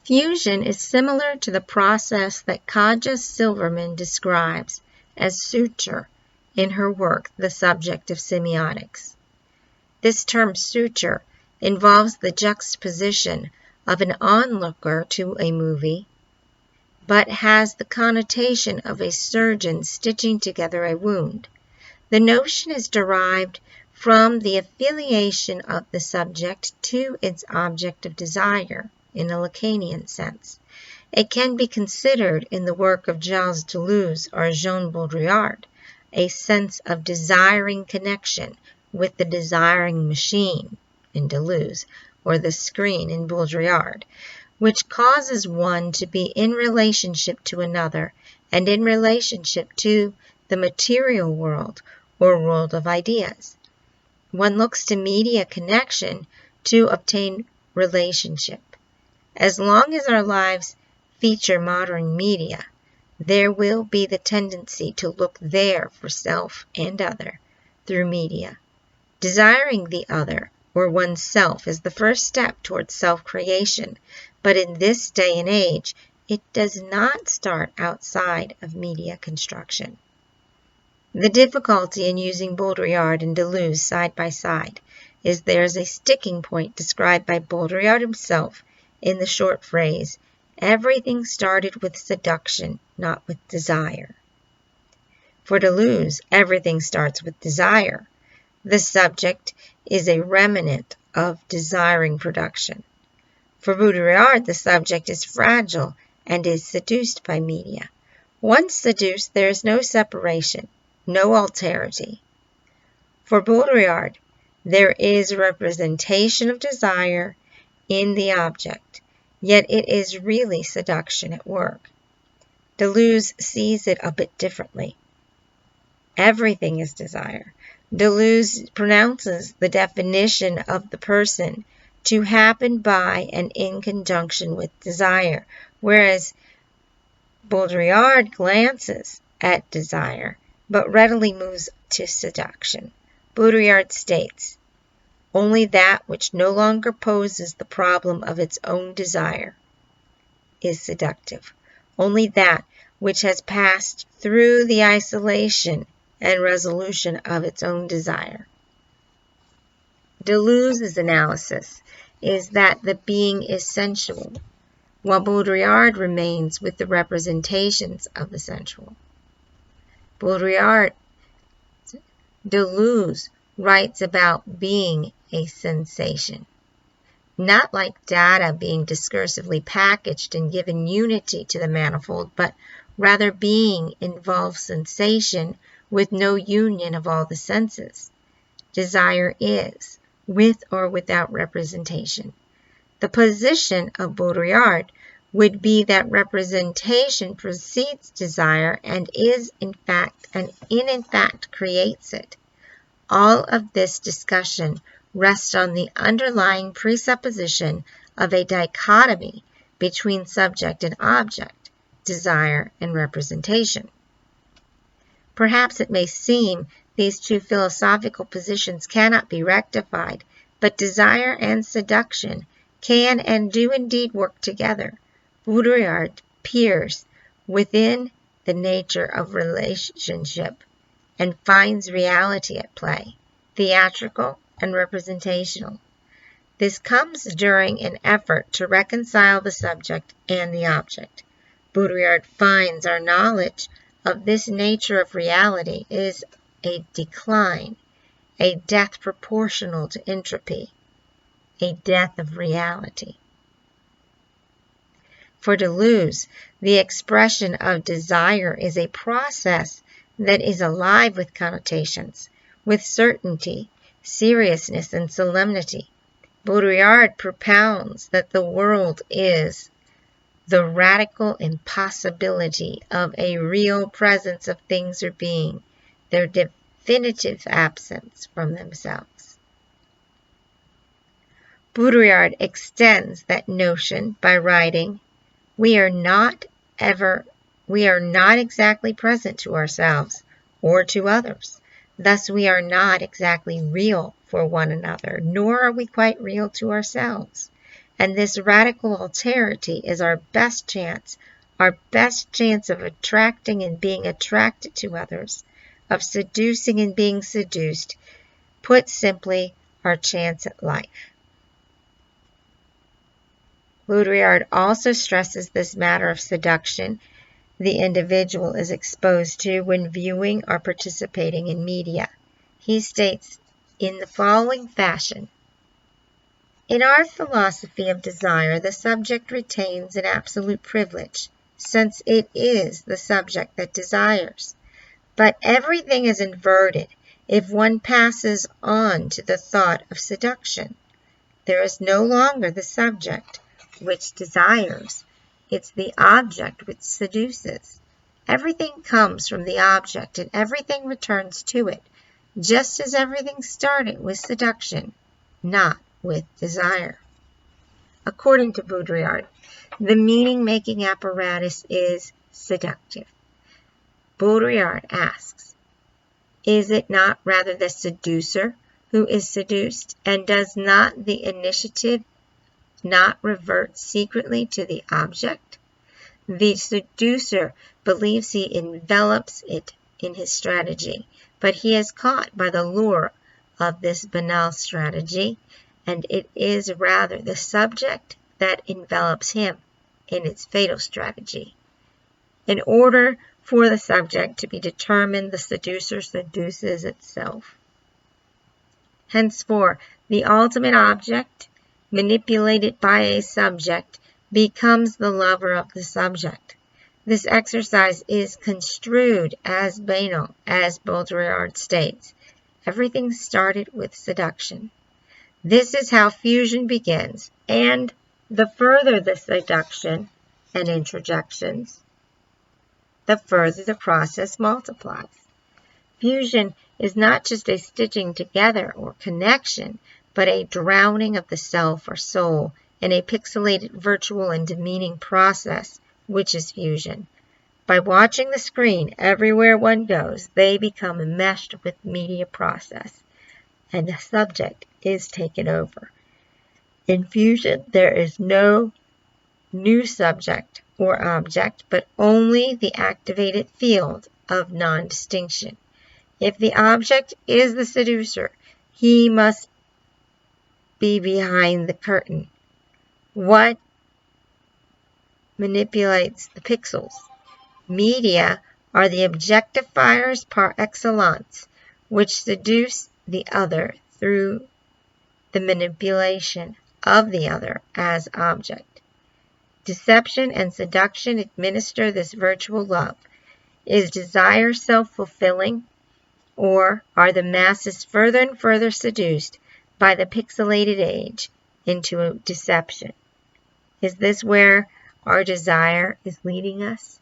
Fusion is similar to the process that Kaja Silverman describes as suture in her work, The Subject of Semiotics. This term suture involves the juxtaposition of an onlooker to a movie, but has the connotation of a surgeon stitching together a wound. The notion is derived from the affiliation of the subject to its object of desire in a Lacanian sense. It can be considered in the work of Gilles Deleuze or Jean Baudrillard a sense of desiring connection with the desiring machine in Deleuze or the screen in Baudrillard, which causes one to be in relationship to another and in relationship to the material world or world of ideas. One looks to media connection to obtain relationship. As long as our lives feature modern media, there will be the tendency to look there for self and other through media. Desiring the other or oneself is the first step towards self-creation, but in this day and age, it does not start outside of media construction. The difficulty in using Baudrillard and Deleuze side by side is there is a sticking point described by Baudrillard himself in the short phrase, "Everything started with seduction, not with desire." For Deleuze, everything starts with desire. The subject is a remnant of desiring production. For Baudrillard, the subject is fragile and is seduced by media. Once seduced, there is no separation, no alterity. For Baudrillard, there is a representation of desire in the object, yet it is really seduction at work. Deleuze sees it a bit differently. Everything is desire. Deleuze pronounces the definition of the person to happen by and in conjunction with desire, whereas Baudrillard glances at desire, but readily moves to seduction. Baudrillard states, "Only that which no longer poses the problem of its own desire is seductive. Only that which has passed through the isolation and resolution of its own desire." Deleuze's analysis is that the being is sensual, while Baudrillard remains with the representations of the sensual. Deleuze writes about being a sensation, not like data being discursively packaged and given unity to the manifold, but rather being involves sensation with no union of all the senses. Desire is, with or without representation. The position of Baudrillard would be that representation precedes desire and is in fact creates it. All of this discussion rests on the underlying presupposition of a dichotomy between subject and object, desire and representation. Perhaps it may seem these two philosophical positions cannot be rectified, but desire and seduction can and do indeed work together. Baudrillard peers within the nature of relationship and finds reality at play, theatrical and representational. This comes during an effort to reconcile the subject and the object. Baudrillard finds our knowledge of this nature of reality is a decline, a death proportional to entropy, a death of reality. For Deleuze, the expression of desire is a process that is alive with connotations, with certainty, seriousness, and solemnity. Baudrillard propounds that the world is the radical impossibility of a real presence of things or being, their definitive absence from themselves. Baudrillard extends that notion by writing, we are not exactly present to ourselves or to others. Thus we are not exactly real for one another, nor are we quite real to ourselves. And this radical alterity is our best chance of attracting and being attracted to others, of seducing and being seduced, put simply, our chance at life. Baudrillard also stresses this matter of seduction the individual is exposed to when viewing or participating in media. He states in the following fashion: in our philosophy of desire, the subject retains an absolute privilege, since it is the subject that desires. But everything is inverted if one passes on to the thought of seduction. There is no longer the subject which desires. It's the object which seduces. Everything comes from the object and everything returns to it, just as everything started with seduction, not with desire. According to Baudrillard, the meaning-making apparatus is seductive. Baudrillard asks, is it not rather the seducer who is seduced, and does not the initiative not revert secretly to the object? The seducer believes he envelops it in his strategy, but he is caught by the lure of this banal strategy, and it is rather the subject that envelops him in its fatal strategy. In order for the subject to be determined, the seducer seduces itself. Henceforth, the ultimate object, manipulated by a subject, becomes the lover of the subject. This exercise is construed as banal, as Baudrillard states. Everything started with seduction. This is how fusion begins, and the further the seduction and introjections, the further the process multiplies. Fusion is not just a stitching together or connection, but a drowning of the self or soul in a pixelated virtual and demeaning process, which is fusion. By watching the screen everywhere one goes, they become enmeshed with media process, and the subject is taken over. In fusion, there is no new subject or object, but only the activated field of non-distinction. If the object is the seducer, he must be behind the curtain. What manipulates the pixels? Media are the objectifiers par excellence, which seduce the other through the manipulation of the other as object. Deception and seduction administer this virtual love. Is desire self-fulfilling, or are the masses further and further seduced by the pixelated age into a deception? Is this where our desire is leading us?